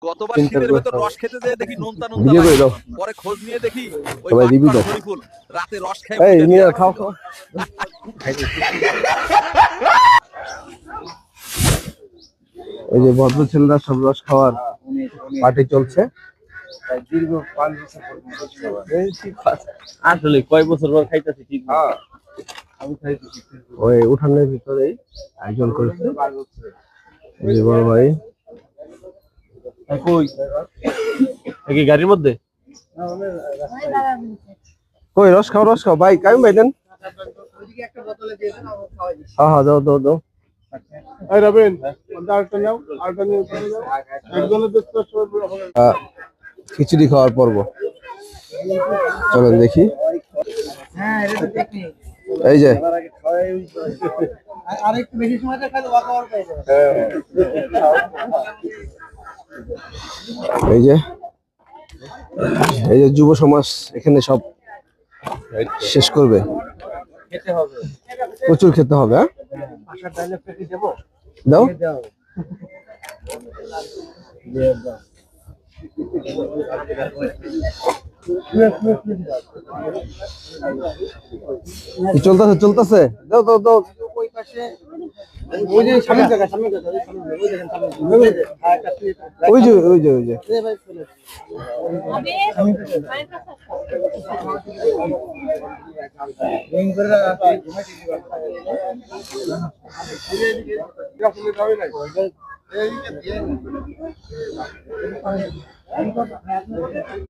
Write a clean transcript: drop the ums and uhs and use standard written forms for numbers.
গতবার চিন্তা শীতের করে ভেতর রস খেতে যেয়ে দেখি নোনতা নোনতা ভিডিও করে লাগছিল। দাও। পরে খোঁজ নিয়ে দেখি ওই সবাই রিভিউ বাটপার দাও। শরীফুল রাতে রস খেয়ে এই মুতে নিয়ে দিয়ে খাও আসছিল। খাও। এই যে ভদ্র ছেলেরা সব রস খাওয়ার পার্টি চলছে। দীর্ঘ 5 বছর পর আসলে কয় বছর পর খাইতেছি ঠিক না। আমি খাইছি ওই উঠানের ভিতরেই আয়োজন করেছে এই যে বড় ভাই। কই কি গাড়ির মধ্যে? কই রস খাও ভাই, কাইম ভাই দেন। ওইদিকে একটা বোতলে দিয়ে দেন, আমরা খাওয়াই দিচ্ছি। হ্যাঁ হ্যাঁ দাও। এই রবিন, আরেকটা নাও, আরেকটা নিয়ে চলে যাও। একজনের ব্যস্ত সবাই হবে। খিচুড়ি খাওয়ার পর্ব, চলেন দেখি। হ্যাঁ, এটা তো টেকনিক। এই যে আর একটু বেশি সময়টা খালি ওয়াকা ওয়ার পেয়ে যাবে। এই যে যুব সমাজ এখানে সব শেষ করবে। খেতে হবে। প্রচুর খেতে হবে। হ্যাঁ আশা ডায়লগটা কি দেবো? দাও। দাও। দাও। চলতেছে দাও। ওই পাশে ওই যে সামনের জায়গা ওই দেখেন সামনে হ্যাঁ কাছে ওই যে এ ভাই চলে রিং করে রাখা ঘুমাই দিবি